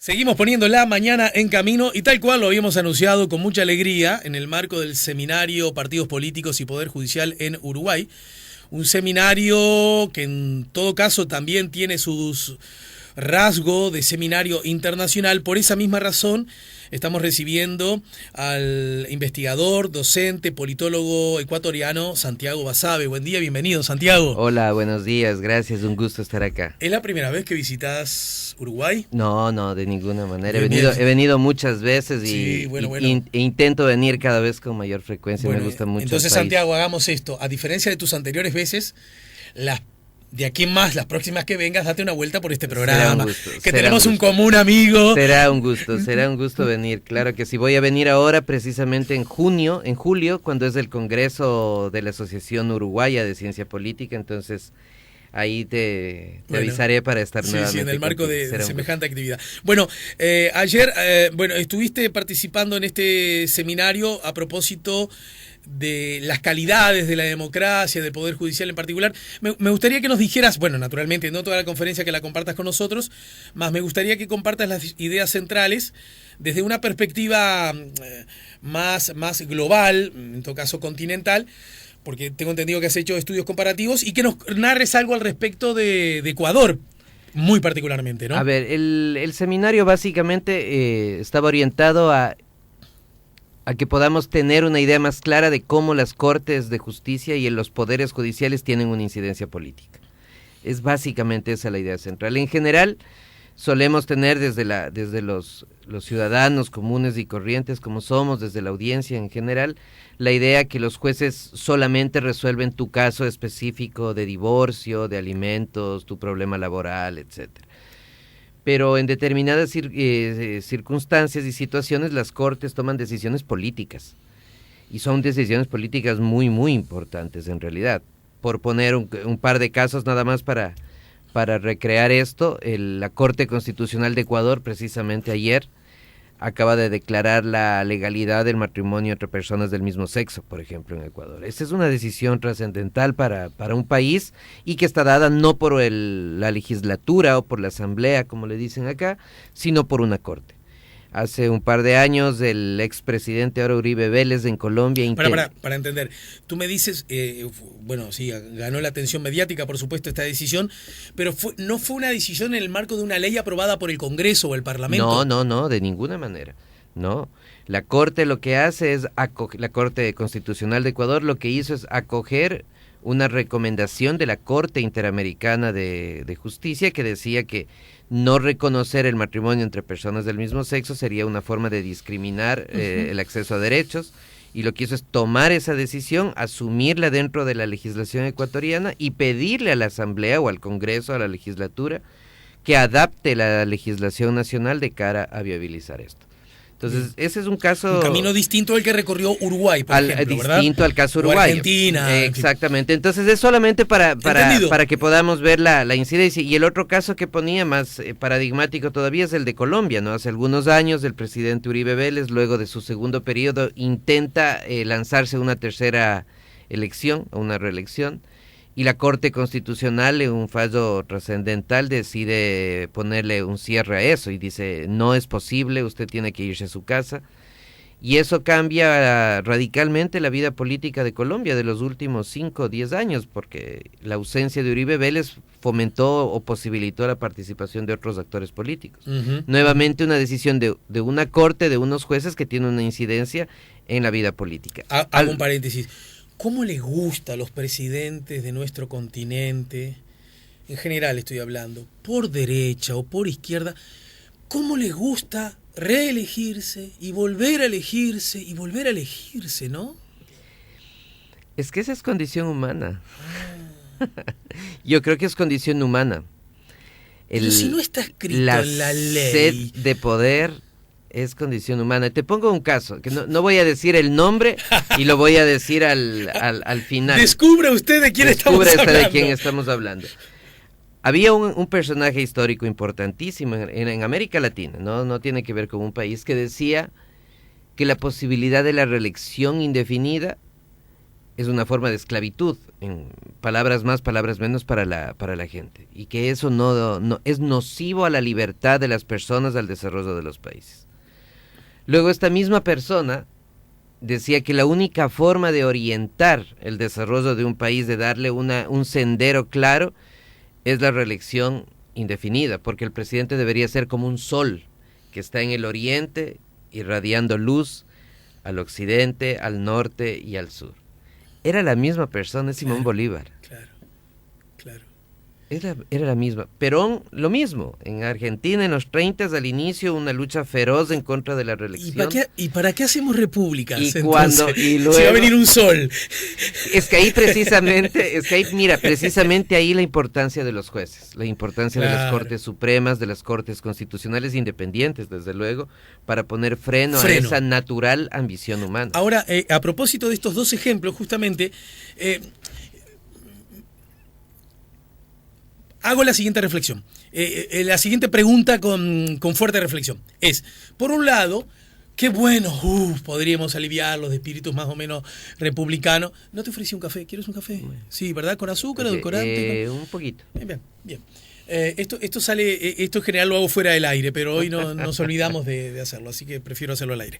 Seguimos poniendo la mañana en camino y tal cual lo habíamos anunciado con mucha alegría en el marco del seminario Partidos Políticos y Poder Judicial en Uruguay. Un seminario que en todo caso también tiene sus rasgos de seminario internacional. Por esa misma razón estamos recibiendo al investigador, docente, politólogo ecuatoriano Santiago Basabe. Buen día, bienvenido Santiago. Hola, buenos días, gracias, un gusto estar acá. ¿Es la primera vez que visitas Uruguay? No, de ninguna manera. He venido muchas veces y, sí, bueno. e intento venir cada vez con mayor frecuencia. Me gusta mucho. Entonces, Santiago, hagamos esto. A diferencia de tus anteriores veces, de aquí en más, las próximas que vengas, date una vuelta por este programa. Que tenemos un común amigo. Será un gusto venir. Claro que sí. Voy a venir ahora precisamente en julio, cuando es el Congreso de la Asociación Uruguaya de Ciencia Política. Entonces, ahí te avisaré para estar nuevamente. Sí, en el marco de semejante actividad. Bueno, ayer estuviste participando en este seminario a propósito de las calidades de la democracia, del Poder Judicial en particular. Me gustaría que nos dijeras, bueno, naturalmente no toda la conferencia que la compartas con nosotros, más me gustaría que compartas las ideas centrales desde una perspectiva más global, en todo caso continental, porque tengo entendido que has hecho estudios comparativos, y que nos narres algo al respecto de Ecuador, muy particularmente, ¿no? A ver, el seminario básicamente estaba orientado a que podamos tener una idea más clara de cómo las Cortes de Justicia y los poderes judiciales tienen una incidencia política. Es básicamente esa la idea central. En general, solemos tener desde los ciudadanos comunes y corrientes, como somos, desde la audiencia en general, la idea que los jueces solamente resuelven tu caso específico de divorcio, de alimentos, tu problema laboral, etcétera. Pero en determinadas circunstancias y situaciones las Cortes toman decisiones políticas, y son decisiones políticas muy importantes en realidad. Por poner un par de casos nada más para recrear esto, la Corte Constitucional de Ecuador precisamente ayer acaba de declarar la legalidad del matrimonio entre personas del mismo sexo, por ejemplo, en Ecuador. Esta es una decisión trascendental para un país, y que está dada no por la legislatura o por la asamblea, como le dicen acá, sino por una corte. Hace un par de años el expresidente ahora Uribe Vélez en Colombia... Para entender, tú me dices, sí, ganó la atención mediática, por supuesto, esta decisión, pero no fue una decisión en el marco de una ley aprobada por el Congreso o el Parlamento. No, de ninguna manera, no. La Corte lo que hace es, la Corte Constitucional de Ecuador lo que hizo es acoger una recomendación de la Corte Interamericana de Justicia, que decía que no reconocer el matrimonio entre personas del mismo sexo sería una forma de discriminar el acceso a derechos, y lo que hizo es tomar esa decisión, asumirla dentro de la legislación ecuatoriana y pedirle a la Asamblea o al Congreso, a la legislatura, que adapte la legislación nacional de cara a viabilizar esto. Entonces, ese es un caso... Un camino distinto al que recorrió Uruguay, por ejemplo, ¿verdad? Distinto al caso uruguayo. O Argentina. Exactamente. Entonces, es solamente para que podamos ver la incidencia. Y el otro caso que ponía más paradigmático todavía es el de Colombia, ¿no? Hace algunos años el presidente Uribe Vélez, luego de su segundo periodo, intenta lanzarse a una tercera elección, a una reelección, y la Corte Constitucional, en un fallo trascendental, decide ponerle un cierre a eso y dice: no es posible, usted tiene que irse a su casa. Y eso cambia radicalmente la vida política de Colombia de los últimos 5 o 10 años, porque la ausencia de Uribe Vélez fomentó o posibilitó la participación de otros actores políticos. Nuevamente una decisión de una corte, de unos jueces, que tiene una incidencia en la vida política. Hago un paréntesis. ¿Cómo les gusta a los presidentes de nuestro continente, en general estoy hablando, por derecha o por izquierda, cómo les gusta reelegirse y volver a elegirse y volver a elegirse, ¿no? Es que esa es condición humana. Yo creo que es condición humana. Pero si no está escrito en la ley. La sed de poder es condición humana. Te pongo un caso, que no voy a decir el nombre y lo voy a decir al final. Descubra usted de quién estamos hablando. De quién estamos hablando. Había un personaje histórico importantísimo en América Latina, no tiene que ver con un país, que decía que la posibilidad de la reelección indefinida es una forma de esclavitud, en palabras más, palabras menos para la gente, y que eso no es nocivo a la libertad de las personas, al desarrollo de los países. Luego esta misma persona decía que la única forma de orientar el desarrollo de un país, de darle un sendero claro, es la reelección indefinida, porque el presidente debería ser como un sol que está en el oriente irradiando luz al occidente, al norte y al sur. Era la misma persona, es Simón Bolívar. Claro. Era la misma. Perón, lo mismo. En Argentina, en los 30, al inicio, una lucha feroz en contra de la reelección. ¿Y para qué hacemos repúblicas? Y luego, si va a venir un sol. Es que ahí mira, precisamente ahí la importancia de los jueces, la importancia de las Cortes Supremas, de las Cortes Constitucionales independientes, desde luego, para poner freno a esa natural ambición humana. Ahora, a propósito de estos dos ejemplos, justamente, hago la siguiente reflexión, la siguiente pregunta con fuerte reflexión. Es, por un lado, qué bueno, podríamos aliviarlos de espíritus más o menos republicanos. ¿No te ofrecí un café? ¿Quieres un café? Sí, ¿verdad? ¿Con azúcar, edulcorante? Un poquito. Bien. Esto sale, esto en general lo hago fuera del aire, pero hoy nos olvidamos de hacerlo, así que prefiero hacerlo al aire.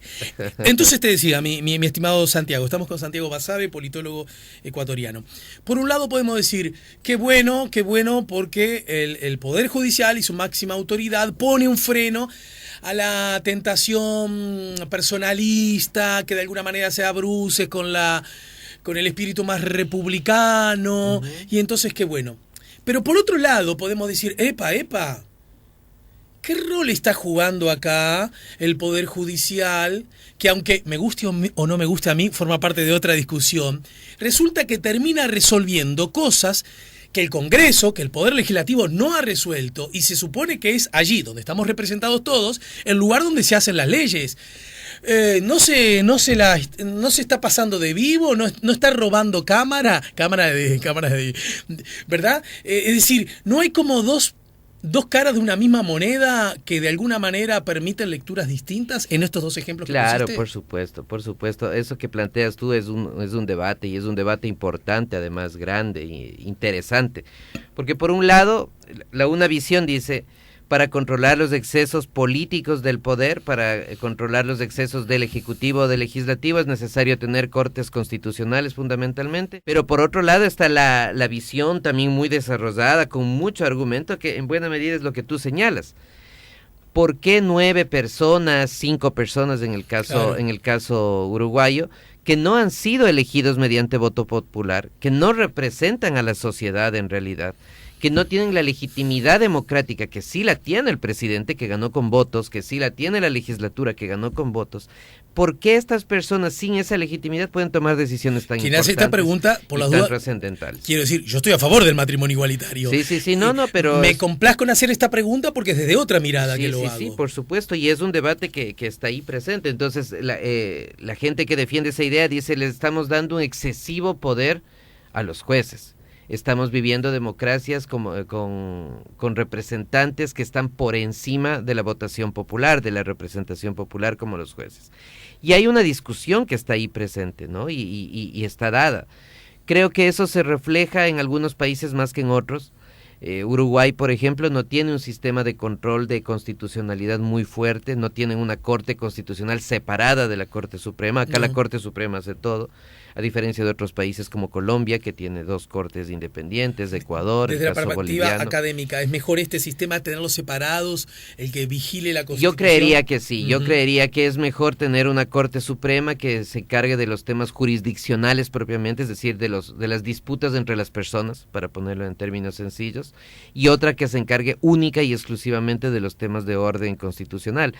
Entonces te decía, mi estimado Santiago, estamos con Santiago Basabe, politólogo ecuatoriano. Por un lado podemos decir, qué bueno, porque el Poder Judicial y su máxima autoridad pone un freno a la tentación personalista, que de alguna manera se abruce con el espíritu más republicano, y entonces qué bueno. Pero por otro lado podemos decir, epa, ¿qué rol está jugando acá el Poder Judicial? Que aunque me guste o no me guste a mí, forma parte de otra discusión. Resulta que termina resolviendo cosas que el Congreso, que el Poder Legislativo no ha resuelto, y se supone que es allí donde estamos representados todos, el lugar donde se hacen las leyes. No se está pasando de vivo, no está robando cámaras de ¿verdad? Es decir, no hay como dos caras de una misma moneda que de alguna manera permiten lecturas distintas en estos dos ejemplos que Claro, pusiste. por supuesto. Eso que planteas tú es un debate, y es un debate importante, además grande e interesante. Porque por un lado, una visión dice, para controlar los excesos políticos del poder, para controlar los excesos del Ejecutivo o del Legislativo, es necesario tener cortes constitucionales fundamentalmente. Pero por otro lado está la visión también muy desarrollada, con mucho argumento, que en buena medida es lo que tú señalas. ¿Por qué 9 personas, 5 personas en el caso uruguayo, que no han sido elegidos mediante voto popular, que no representan a la sociedad en realidad, que no tienen la legitimidad democrática, que sí la tiene el presidente, que ganó con votos, que sí la tiene la legislatura, que ganó con votos? ¿Por qué estas personas sin esa legitimidad pueden tomar decisiones tan importantes? Quien hace esta pregunta, por las dudas, trascendentales? Quiero decir, yo estoy a favor del matrimonio igualitario. Sí, pero... Me complazco en hacer esta pregunta porque es desde otra mirada que lo hago. Sí, por supuesto, y es un debate que está ahí presente. Entonces, la gente que defiende esa idea dice, le estamos dando un excesivo poder a los jueces. Estamos viviendo democracias con representantes que están por encima de la votación popular, de la representación popular, como los jueces. Y hay una discusión que está ahí presente, ¿no? Y está dada. Creo que eso se refleja en algunos países más que en otros. Uruguay, por ejemplo, no tiene un sistema de control de constitucionalidad muy fuerte, no tienen una Corte Constitucional separada de la Corte Suprema. Acá la Corte Suprema hace todo, a diferencia de otros países como Colombia, que tiene 2 cortes independientes, Ecuador, desde el caso la perspectiva boliviano. Académica, ¿es mejor este sistema tenerlos separados, el que vigile la Constitución? Yo creería que sí, yo creería que es mejor tener una Corte Suprema que se encargue de los temas jurisdiccionales propiamente, es decir, de las disputas entre las personas, para ponerlo en términos sencillos, y otra que se encargue única y exclusivamente de los temas de orden constitucional.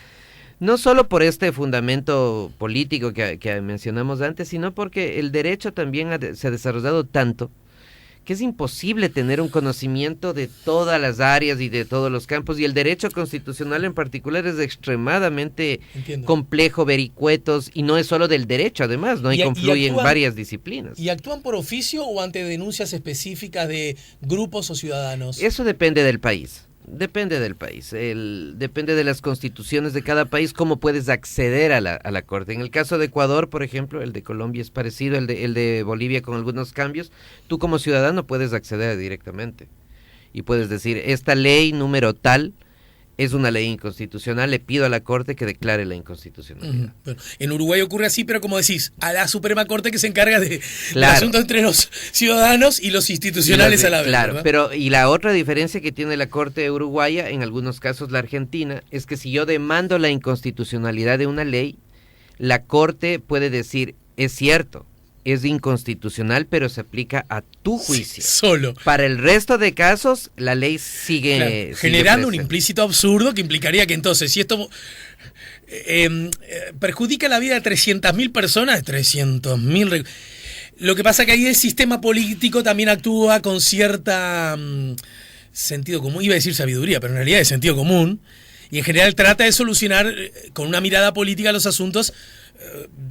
No solo por este fundamento político que mencionamos antes, sino porque el derecho también se ha desarrollado tanto que es imposible tener un conocimiento de todas las áreas y de todos los campos, y el derecho constitucional en particular es extremadamente complejo, vericuetos, y no es solo del derecho, además, ¿no? Y confluyen varias disciplinas. ¿Y actúan por oficio o ante denuncias específicas de grupos o ciudadanos? Eso depende del país. Depende del país, depende de las constituciones de cada país, cómo puedes acceder a la Corte. En el caso de Ecuador, por ejemplo, el de Colombia es parecido, el de Bolivia con algunos cambios, tú como ciudadano puedes acceder directamente y puedes decir, esta ley número tal es una ley inconstitucional, le pido a la Corte que declare la inconstitucionalidad. Bueno, en Uruguay ocurre así, pero como decís, a la Suprema Corte que se encarga del asunto entre los ciudadanos y los institucionales a la vez. Claro, ¿verdad? pero y la otra diferencia que tiene la Corte uruguaya, en algunos casos la Argentina, es que si yo demando la inconstitucionalidad de una ley, la Corte puede decir, es cierto, es inconstitucional, pero se aplica a tu juicio. Solo. Para el resto de casos, la ley sigue generando un presente. implícito absurdo que implicaría que entonces, si esto perjudica la vida de 300.000 personas, 300.000... Lo que pasa que ahí el sistema político también actúa con cierta sentido común, iba a decir sabiduría, pero en realidad es sentido común, y en general trata de solucionar con una mirada política los asuntos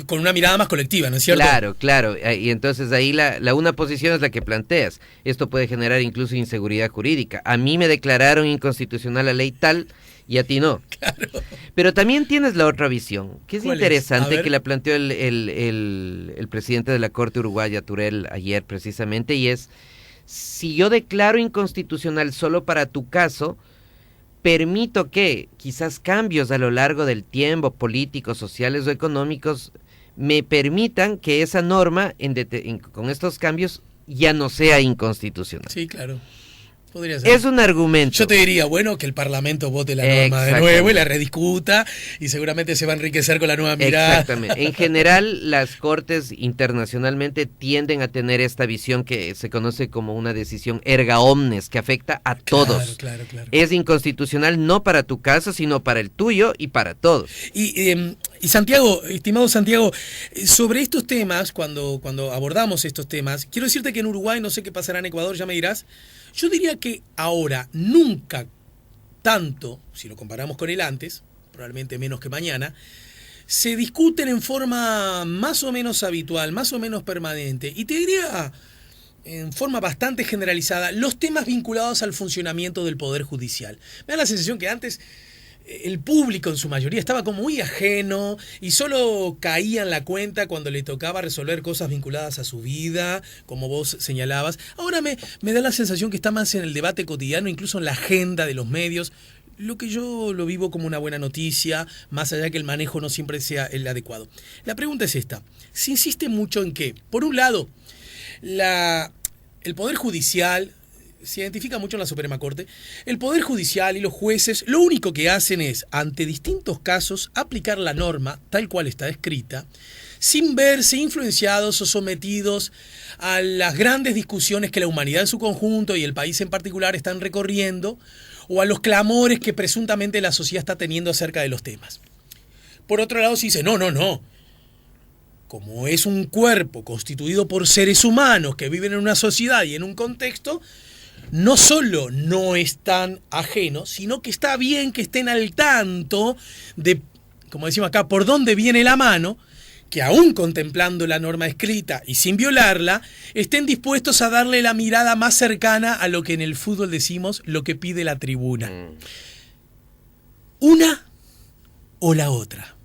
con una mirada más colectiva, ¿no es cierto? Claro, y entonces ahí una posición es la que planteas. Esto puede generar incluso inseguridad jurídica. A mí me declararon inconstitucional la ley tal y a ti no. Claro. Pero también tienes la otra visión, que es interesante, que la planteó el presidente de la Corte Uruguaya, Turel, ayer precisamente, y es, si yo declaro inconstitucional solo para tu caso, permito que quizás cambios a lo largo del tiempo, políticos, sociales o económicos, me permitan que esa norma, con estos cambios, ya no sea inconstitucional. Sí, claro. Podría ser. Es un argumento. Yo te diría, bueno, que el Parlamento vote la norma de nuevo y la rediscuta y seguramente se va a enriquecer con la nueva mirada. Exactamente. En general, las cortes internacionalmente tienden a tener esta visión que se conoce como una decisión erga omnes, que afecta a todos. Claro. Es inconstitucional no para tu caso, sino para el tuyo y para todos. Y Santiago, estimado Santiago, sobre estos temas, cuando abordamos estos temas, quiero decirte que en Uruguay, no sé qué pasará en Ecuador, ya me dirás, yo diría que ahora, nunca tanto, si lo comparamos con el antes, probablemente menos que mañana, se discuten en forma más o menos habitual, más o menos permanente, y te diría en forma bastante generalizada, los temas vinculados al funcionamiento del Poder Judicial. Me da la sensación que antes el público en su mayoría estaba como muy ajeno y solo caía en la cuenta cuando le tocaba resolver cosas vinculadas a su vida, como vos señalabas. Ahora me da la sensación que está más en el debate cotidiano, incluso en la agenda de los medios, lo que yo lo vivo como una buena noticia, más allá de que el manejo no siempre sea el adecuado. La pregunta es esta: se insiste mucho en que, por un lado, el Poder Judicial se identifica mucho en la Suprema Corte, el Poder Judicial y los jueces lo único que hacen es, ante distintos casos, aplicar la norma tal cual está escrita, sin verse influenciados o sometidos a las grandes discusiones que la humanidad en su conjunto y el país en particular están recorriendo, o a los clamores que presuntamente la sociedad está teniendo acerca de los temas. Por otro lado, se dice, no. Como es un cuerpo constituido por seres humanos que viven en una sociedad y en un contexto, no solo no están ajenos, sino que está bien que estén al tanto de, como decimos acá, por dónde viene la mano, que aún contemplando la norma escrita y sin violarla, estén dispuestos a darle la mirada más cercana a lo que en el fútbol decimos, lo que pide la tribuna. ¿Una o la otra?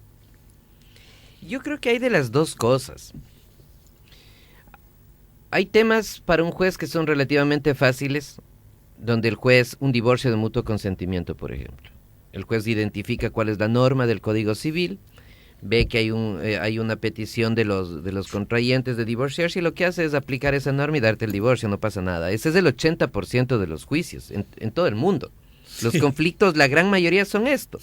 Yo creo que hay de las dos cosas. Hay temas para un juez que son relativamente fáciles, donde el juez, un divorcio de mutuo consentimiento, por ejemplo. El juez identifica cuál es la norma del Código Civil, ve que hay una petición de los contrayentes de divorciarse y lo que hace es aplicar esa norma y darte el divorcio, no pasa nada. Ese es el 80% de los juicios en todo el mundo. Los conflictos, la gran mayoría son esto.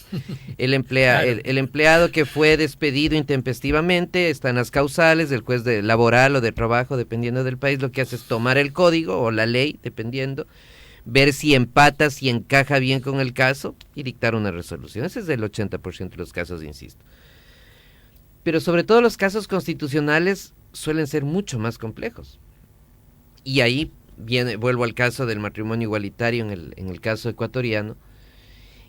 El empleado que fue despedido intempestivamente, está en las causales, el juez laboral o de trabajo, dependiendo del país, lo que hace es tomar el código o la ley, dependiendo, ver si empata, si encaja bien con el caso y dictar una resolución. Ese es el 80% de los casos, insisto. Pero sobre todo los casos constitucionales suelen ser mucho más complejos. Y ahí vuelvo al caso del matrimonio igualitario en el caso ecuatoriano,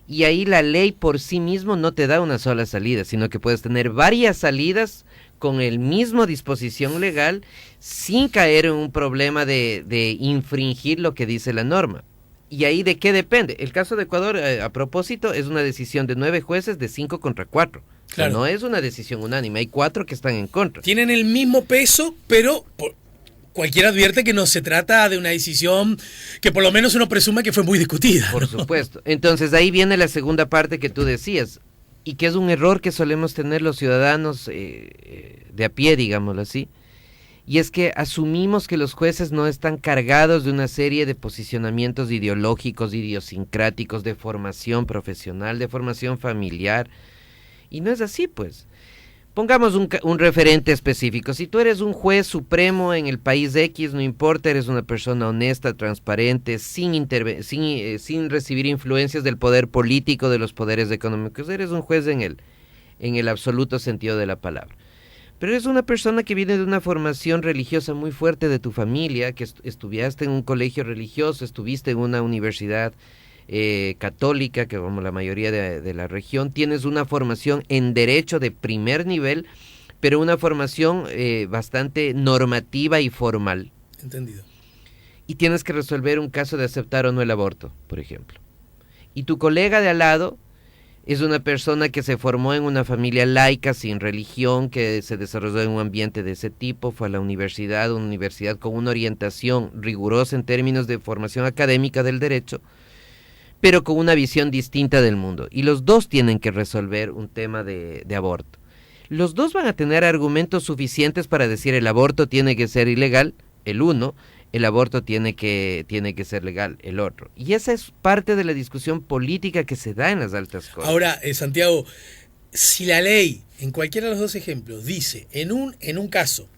y ahí la ley por sí mismo no te da una sola salida, sino que puedes tener varias salidas con el mismo disposición legal sin caer en un problema de infringir lo que dice la norma. ¿Y ahí de qué depende? El caso de Ecuador, a propósito, es una decisión de 9 jueces de 5 contra 4. O sea, no es una decisión unánime, hay 4 que están en contra. Tienen el mismo peso, pero cualquiera advierte que no se trata de una decisión que por lo menos uno presume que fue muy discutida. Por supuesto. Entonces ahí viene la segunda parte que tú decías, y que es un error que solemos tener los ciudadanos de a pie, digámoslo así, y es que asumimos que los jueces no están cargados de una serie de posicionamientos ideológicos, idiosincráticos, de formación profesional, de formación familiar, y no es así, pues. Pongamos un referente específico. Si tú eres un juez supremo en el país X, no importa, eres una persona honesta, transparente, sin recibir influencias del poder político, de los poderes económicos, eres un juez en el absoluto sentido de la palabra. Pero eres una persona que viene de una formación religiosa muy fuerte de tu familia, que estudiaste en un colegio religioso, estuviste en una universidad católica, que como la mayoría de la región, tienes una formación en derecho de primer nivel, pero una formación bastante normativa y formal. Entendido. Y tienes que resolver un caso de aceptar o no el aborto, por ejemplo. Y tu colega de al lado es una persona que se formó en una familia laica, sin religión, que se desarrolló en un ambiente de ese tipo, fue a la universidad, una universidad con una orientación rigurosa en términos de formación académica del derecho, pero con una visión distinta del mundo. Y los dos tienen que resolver un tema de aborto. Los dos van a tener argumentos suficientes para decir el aborto tiene que ser ilegal, el uno, el aborto tiene que ser legal, el otro. Y esa es parte de la discusión política que se da en las altas cortes. Ahora, Santiago, si la ley, en cualquiera de los dos ejemplos, dice, en un caso,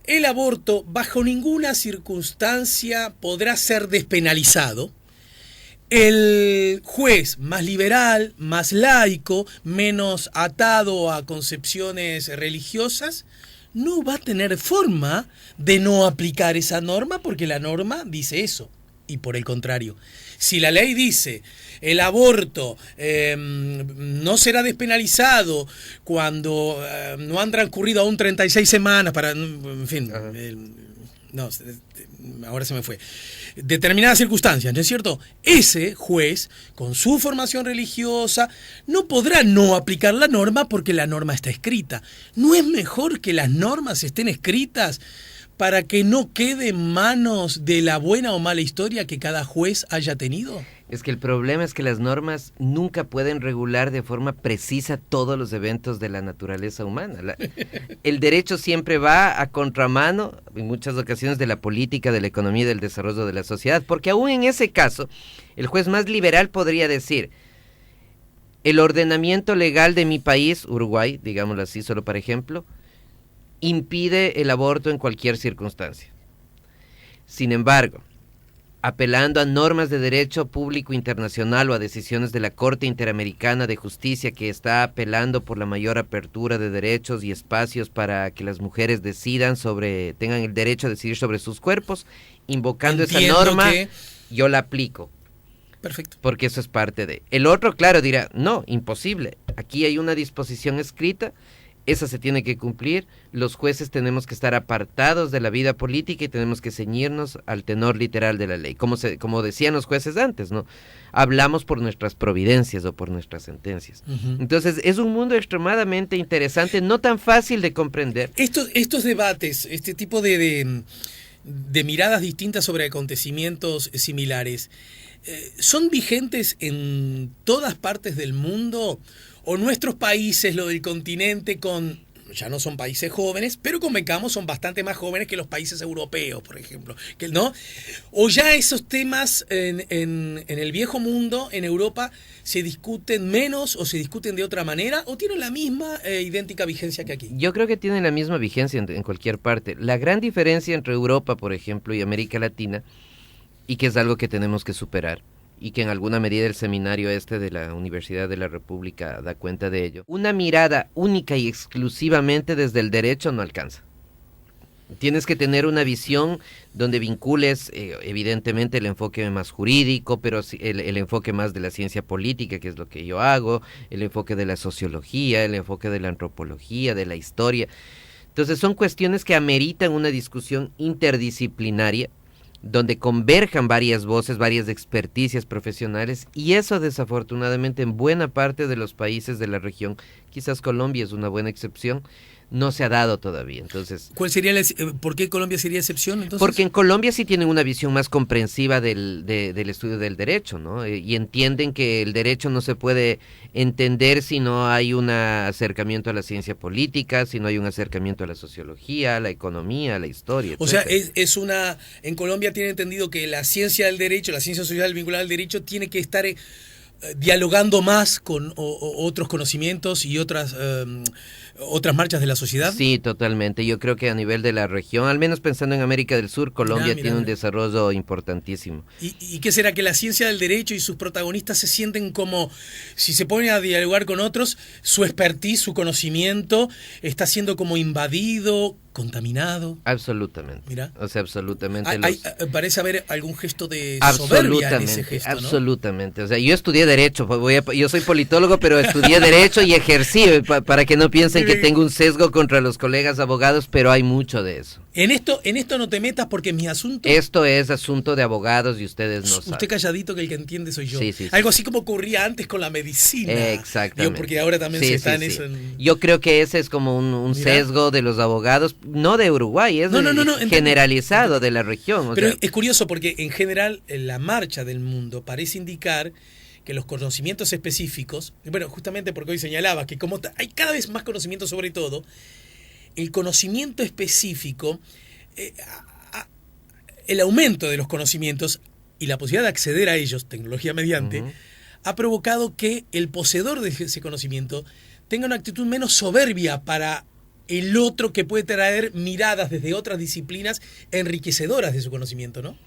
el aborto bajo ninguna circunstancia podrá ser despenalizado, el juez más liberal, más laico, menos atado a concepciones religiosas, no va a tener forma de no aplicar esa norma porque la norma dice eso. Y por el contrario, si la ley dice el aborto no será despenalizado cuando no han transcurrido aún 36 semanas para... En fin, no, ahora se me fue. Determinadas circunstancias, ¿no es cierto? Ese juez, con su formación religiosa, no podrá no aplicar la norma porque la norma está escrita. ¿No es mejor que las normas estén escritas para que no quede en manos de la buena o mala historia que cada juez haya tenido? Es que el problema es que las normas nunca pueden regular de forma precisa todos los eventos de la naturaleza humana. El derecho siempre va a contramano, en muchas ocasiones, de la política, de la economía y del desarrollo de la sociedad, porque aún en ese caso, el juez más liberal podría decir, el ordenamiento legal de mi país, Uruguay, digámoslo así, solo para ejemplo, impide el aborto en cualquier circunstancia. Sin embargo, apelando a normas de derecho público internacional o a decisiones de la Corte Interamericana de Justicia, que está apelando por la mayor apertura de derechos y espacios para que las mujeres tengan el derecho a decidir sobre sus cuerpos, invocando esa norma, yo la aplico. Perfecto. Porque eso es parte de... El otro, claro, dirá, no, imposible. Aquí hay una disposición escrita, esa se tiene que cumplir, los jueces tenemos que estar apartados de la vida política y tenemos que ceñirnos al tenor literal de la ley. Como decían los jueces antes, ¿no? Hablamos por nuestras providencias o por nuestras sentencias. Uh-huh. Entonces, es un mundo extremadamente interesante, no tan fácil de comprender. Estos debates, este tipo de miradas distintas sobre acontecimientos similares, ¿son vigentes en todas partes del mundo? ¿O nuestros países, lo del continente, ya no son países jóvenes, pero convengamos, son bastante más jóvenes que los países europeos, por ejemplo, ¿no? ¿O ya esos temas en el viejo mundo, en Europa, se discuten menos o se discuten de otra manera, o tienen la misma idéntica vigencia que aquí? Yo creo que tienen la misma vigencia en cualquier parte. La gran diferencia entre Europa, por ejemplo, y América Latina, y que es algo que tenemos que superar, y que en alguna medida el seminario de la Universidad de la República da cuenta de ello. Una mirada única y exclusivamente desde el derecho no alcanza. Tienes que tener una visión donde vincules evidentemente el enfoque más jurídico, pero el enfoque más de la ciencia política, que es lo que yo hago, el enfoque de la sociología, el enfoque de la antropología, de la historia. Entonces son cuestiones que ameritan una discusión interdisciplinaria, donde converjan varias voces, varias experticias profesionales, y eso desafortunadamente en buena parte de los países de la región, quizás Colombia es una buena excepción, no se ha dado todavía. Entonces, ¿cuál sería por qué Colombia sería excepción entonces? Porque en Colombia sí tienen una visión más comprensiva del estudio del derecho, ¿no? Y entienden que el derecho no se puede entender si no hay un acercamiento a la ciencia política, si no hay un acercamiento a la sociología, a la economía, a la historia, etc. O sea, en Colombia tiene entendido que la ciencia del derecho, la ciencia social vinculada al derecho, tiene que estar dialogando más con otros conocimientos y otras marchas de la sociedad. Sí, totalmente. Yo creo que a nivel de la región, al menos pensando en América del Sur, Colombia tiene un desarrollo importantísimo. ¿Y qué será? Que la ciencia del derecho y sus protagonistas se sienten como, si se ponen a dialogar con otros, su expertise, su conocimiento está siendo como invadido, contaminado. Absolutamente. Mira. O sea, absolutamente. Parece haber algún gesto de soberbia en ese gesto, ¿no? Absolutamente. O sea, yo estudié Derecho, yo soy politólogo, pero estudié Derecho y ejercí, para que no piensen que tengo un sesgo contra los colegas abogados, pero hay mucho de eso. En esto no te metas porque mi asunto... Esto es asunto de abogados y ustedes no saben. Usted calladito, que el que entiende soy yo. Sí, sí, sí. Algo así como ocurría antes con la medicina. Exactamente. Porque ahora también se está en eso. Yo creo que ese es como un sesgo de los abogados, no de Uruguay, es generalizado de la región. Pero es curioso porque en general la marcha del mundo parece indicar que los conocimientos específicos, bueno, justamente porque hoy señalabas que como hay cada vez más conocimiento sobre todo, el conocimiento específico, el aumento de los conocimientos y la posibilidad de acceder a ellos, tecnología mediante, ha provocado que el poseedor de ese conocimiento tenga una actitud menos soberbia para el otro, que puede traer miradas desde otras disciplinas enriquecedoras de su conocimiento, ¿no?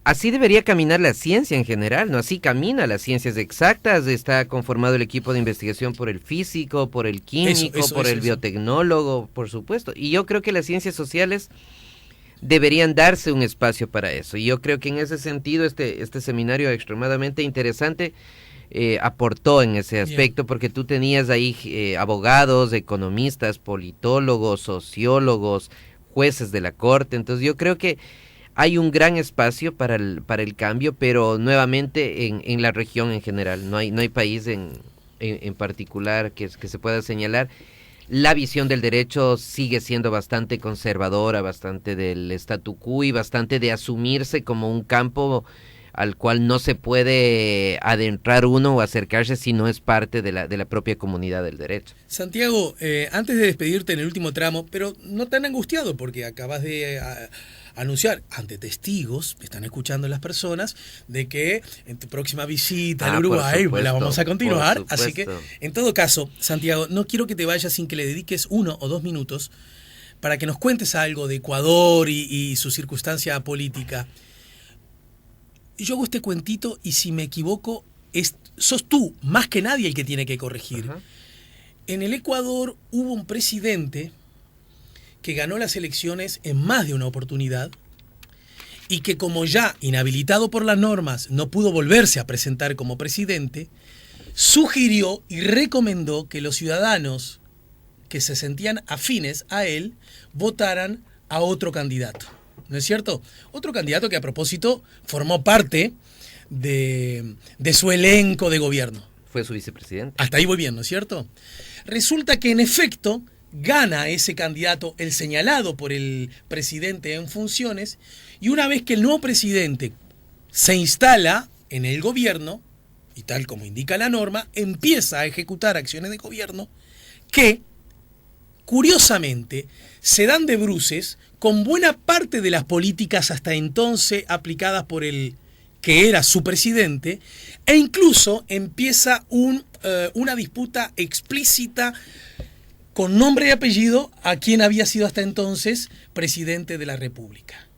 Así debería caminar la ciencia en general, ¿no? Así camina las ciencias exactas, está conformado el equipo de investigación por el físico, por el químico, por el biotecnólogo, por supuesto. Y yo creo que las ciencias sociales deberían darse un espacio para eso. Y yo creo que en ese sentido este seminario extremadamente interesante aportó en ese aspecto. Bien. Porque tú tenías ahí abogados, economistas, politólogos, sociólogos, jueces de la corte. Entonces yo creo que hay un gran espacio para el cambio, pero nuevamente en la región en general. No hay país en particular que se pueda señalar. La visión del derecho sigue siendo bastante conservadora, bastante del statu quo y bastante de asumirse como un campo al cual no se puede adentrar uno o acercarse si no es parte de la propia comunidad del derecho. Santiago, antes de despedirte en el último tramo, pero no tan angustiado porque acabas de anunciar ante testigos, me están escuchando las personas, de que en tu próxima visita al Uruguay la vamos a continuar. Así que, en todo caso, Santiago, no quiero que te vayas sin que le dediques 1 o 2 minutos para que nos cuentes algo de Ecuador y su circunstancia política. Yo hago este cuentito y si me equivoco, sos tú, más que nadie, el que tiene que corregir. Uh-huh. En el Ecuador hubo un presidente que ganó las elecciones en más de una oportunidad y que, como ya inhabilitado por las normas no pudo volverse a presentar como presidente, sugirió y recomendó que los ciudadanos que se sentían afines a él votaran a otro candidato. ¿No es cierto? Otro candidato que, a propósito, formó parte de su elenco de gobierno. Fue su vicepresidente. Hasta ahí voy bien, ¿no es cierto? Resulta que, en efecto, gana ese candidato, el señalado por el presidente en funciones, y una vez que el nuevo presidente se instala en el gobierno, y tal como indica la norma, empieza a ejecutar acciones de gobierno que, curiosamente, se dan de bruces con buena parte de las políticas hasta entonces aplicadas por el que era su presidente, e incluso empieza una disputa explícita con nombre y apellido a quien había sido hasta entonces presidente de la República.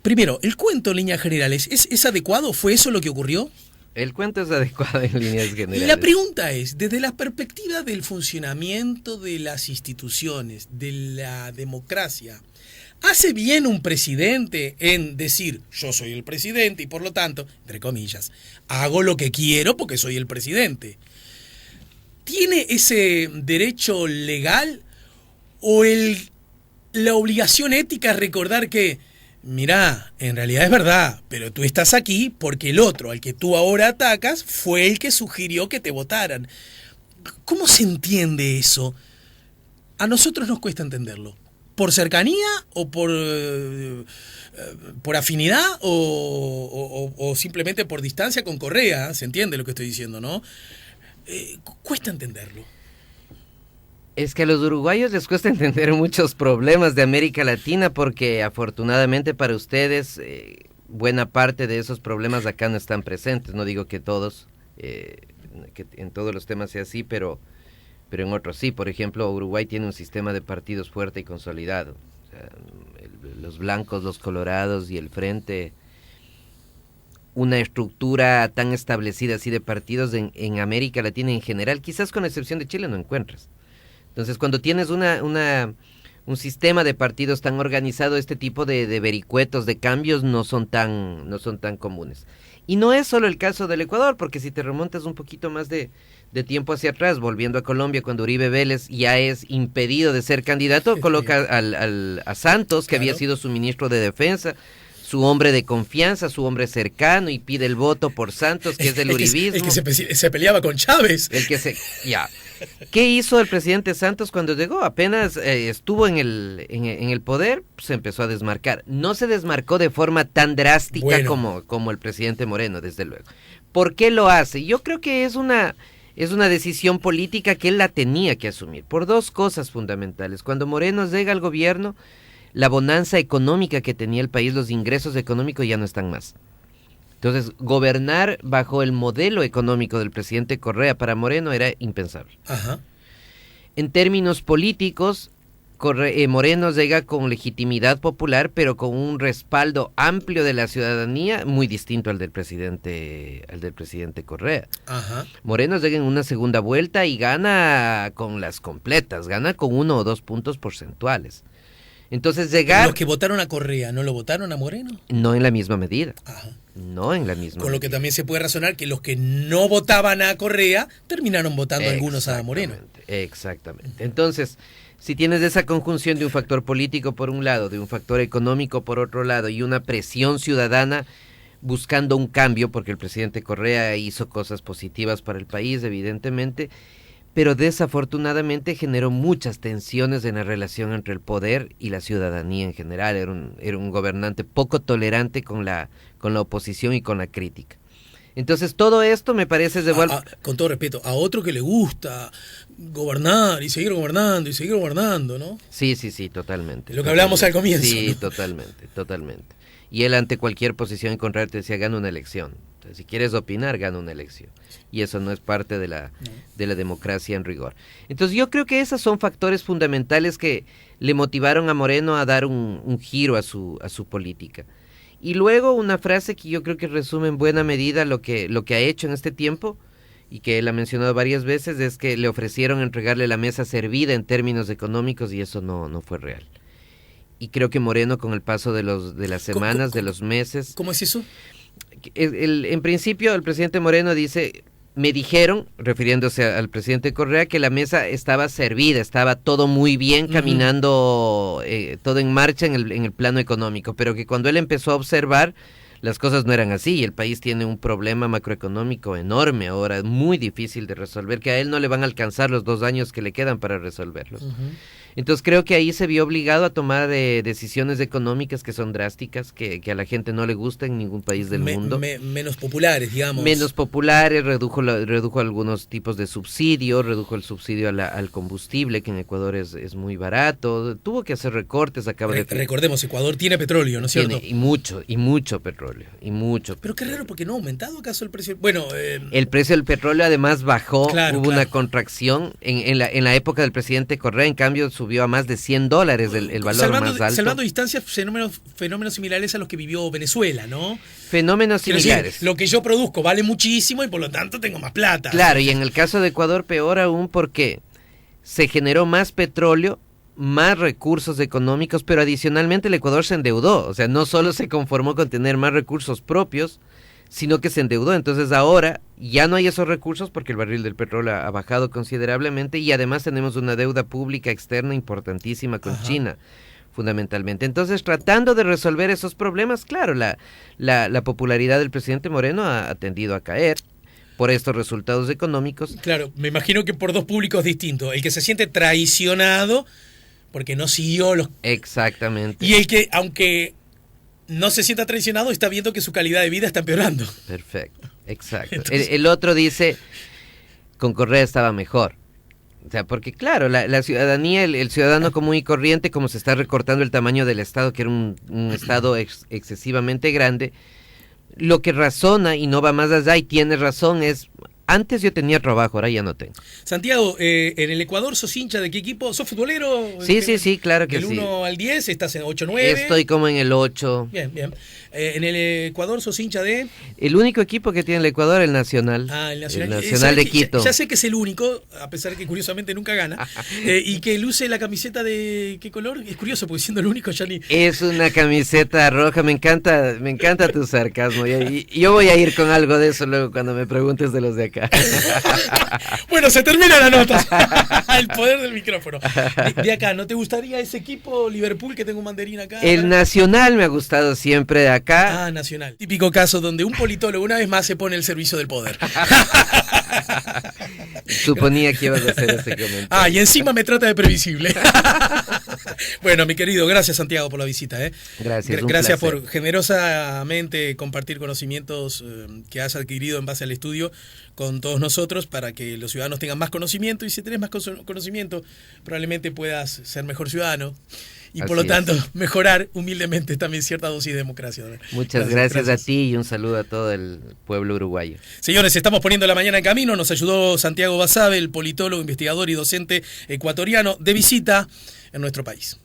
Primero, el cuento en líneas generales, ¿es adecuado? ¿Fue eso lo que ocurrió? El cuento es adecuado en líneas generales. La pregunta es, desde la perspectiva del funcionamiento de las instituciones, de la democracia, ¿hace bien un presidente en decir, yo soy el presidente y por lo tanto, entre comillas, hago lo que quiero porque soy el presidente? ¿Tiene ese derecho legal o la obligación ética es recordar que mirá, en realidad es verdad, pero tú estás aquí porque el otro al que tú ahora atacas fue el que sugirió que te votaran. ¿Cómo se entiende eso? A nosotros nos cuesta entenderlo. ¿Por cercanía o por afinidad o simplemente por distancia con Correa? ¿Se entiende lo que estoy diciendo, no? Cuesta entenderlo. Es que a los uruguayos les cuesta entender muchos problemas de América Latina porque afortunadamente para ustedes buena parte de esos problemas acá no están presentes. No digo que todos, que en todos los temas sea así, pero en otros sí. Por ejemplo, Uruguay tiene un sistema de partidos fuerte y consolidado. O sea, los blancos, los colorados y el frente, una estructura tan establecida así de partidos en América Latina en general, quizás con excepción de Chile no encuentras. Entonces, cuando tienes un sistema de partidos tan organizado, este tipo de vericuetos, de cambios, no son tan comunes. Y no es solo el caso del Ecuador, porque si te remontas un poquito más de tiempo hacia atrás, volviendo a Colombia, cuando Uribe Vélez ya es impedido de ser candidato, coloca a Santos, que había sido su ministro de Defensa, su hombre de confianza, su hombre cercano, y pide el voto por Santos, que es del uribismo. El que se peleaba con Chávez. ¿Qué hizo el presidente Santos cuando llegó? Apenas estuvo en el poder, se empezó a desmarcar. No se desmarcó de forma tan drástica como el presidente Moreno, desde luego. ¿Por qué lo hace? Yo creo que es una decisión política que él la tenía que asumir, por dos cosas fundamentales. Cuando Moreno llega al gobierno, la bonanza económica que tenía el país, los ingresos económicos ya no están más. Entonces, gobernar bajo el modelo económico del presidente Correa para Moreno era impensable. Ajá. En términos políticos, Moreno llega con legitimidad popular, pero con un respaldo amplio de la ciudadanía muy distinto al del presidente Correa. Ajá. Moreno llega en una segunda vuelta y gana con las completas, gana con 1 o 2 puntos porcentuales. Entonces llegar... Los que votaron a Correa, ¿no lo votaron a Moreno? No en la misma medida. Ajá. No en la misma Con lo medida. que también se puede razonar que los que no votaban a Correa terminaron votando algunos a Moreno. Exactamente. Entonces, si tienes esa conjunción de un factor político por un lado, de un factor económico por otro lado y una presión ciudadana buscando un cambio, porque el presidente Correa hizo cosas positivas para el país, evidentemente, pero desafortunadamente generó muchas tensiones en la relación entre el poder y la ciudadanía en general. Era un gobernante poco tolerante con la oposición y con la crítica. Entonces todo esto me parece con todo respeto, a otro que le gusta gobernar y seguir gobernando, ¿no? Sí, totalmente. Lo que hablábamos al comienzo. Sí, ¿no? totalmente. Y él ante cualquier posición en contra te decía, gana una elección. Entonces, si quieres opinar, gana una elección. Y eso no es parte de la democracia en rigor. Entonces yo creo que esos son factores fundamentales que le motivaron a Moreno a dar un giro a su política. Y luego una frase que yo creo que resume en buena medida lo que ha hecho en este tiempo, y que él ha mencionado varias veces, es que le ofrecieron entregarle la mesa servida en términos económicos, y eso no fue real. Y creo que Moreno, con el paso de las semanas, de los meses... ¿Cómo es eso? En principio, el presidente Moreno dice, me dijeron, refiriéndose al presidente Correa, que la mesa estaba servida, estaba todo muy bien, caminando, todo en marcha en el plano económico, pero que cuando él empezó a observar, las cosas no eran así, y el país tiene un problema macroeconómico enorme ahora, muy difícil de resolver, que a él no le van a alcanzar los 2 años que le quedan para resolverlos. Entonces creo que ahí se vio obligado a tomar decisiones económicas que son drásticas, que a la gente no le gusta en ningún país del mundo. Menos populares, digamos. Menos populares, redujo algunos tipos de subsidios, redujo el subsidio al combustible, que en Ecuador es muy barato, tuvo que hacer recortes. Recordemos, Ecuador tiene petróleo, ¿no es cierto? Y mucho petróleo, Pero qué raro, porque no ha aumentado acaso el precio. Bueno, el precio del petróleo además bajó, hubo una contracción en la época del presidente Correa, en cambio subió a más de $100 el valor más alto. Salvando distancias, fenómenos similares a los que vivió Venezuela, ¿no? Fenómenos similares. Decir, lo que yo produzco vale muchísimo y por lo tanto tengo más plata. Claro, y en el caso de Ecuador peor aún, porque se generó más petróleo, más recursos económicos, pero adicionalmente el Ecuador se endeudó. O sea, no solo se conformó con tener más recursos propios, sino que se endeudó. Entonces ahora ya no hay esos recursos porque el barril del petróleo ha bajado considerablemente, y además tenemos una deuda pública externa importantísima con China, fundamentalmente. Entonces, tratando de resolver esos problemas, claro, la popularidad del presidente Moreno ha tendido a caer por estos resultados económicos. Claro, me imagino que por dos públicos distintos. El que se siente traicionado porque no siguió los... Exactamente. Y el que, aunque no se sienta traicionado, está viendo que su calidad de vida está empeorando. Perfecto, exacto. Entonces... El otro dice, con Correa estaba mejor. O sea, porque claro, la ciudadanía, el ciudadano común y corriente, como se está recortando el tamaño del Estado, que era un Estado excesivamente grande, lo que razona y no va más allá y tiene razón es, antes yo tenía trabajo, ahora ya no tengo. Santiago, en el Ecuador sos hincha de qué equipo? ¿Sos futbolero? Sí, claro que sí. ¿Del 1 al 10? ¿Estás en 8-9? Estoy como en el 8. Bien. ¿En el Ecuador sos hincha de...? El único equipo que tiene el Ecuador, el Nacional. El Nacional. El Nacional de Quito. Ya sé que es el único, a pesar de que curiosamente nunca gana, y que luce la camiseta de... ¿Qué color? Es curioso, porque siendo el único ya ni... Es una camiseta roja, me encanta tu sarcasmo. Y yo voy a ir con algo de eso luego cuando me preguntes de los de acá. Bueno, se termina la nota. El poder del micrófono. De acá, ¿no te gustaría ese equipo Liverpool que tengo un mandarín acá? El Nacional me ha gustado siempre de acá. Nacional. Típico caso donde un politólogo una vez más se pone el servicio del poder. Suponía que ibas a hacer ese comentario. Y encima me trata de previsible. Bueno, mi querido, gracias Santiago por la visita. Gracias, gracias por generosamente compartir conocimientos que has adquirido en base al estudio con todos nosotros para que los ciudadanos tengan más conocimiento, y si tenés más conocimiento probablemente puedas ser mejor ciudadano y por lo tanto mejorar humildemente también cierta dosis de democracia. Muchas gracias a ti y un saludo a todo el pueblo uruguayo. Señores, estamos poniendo la mañana en camino. Nos ayudó Santiago Basabe, el politólogo, investigador y docente ecuatoriano de visita en nuestro país.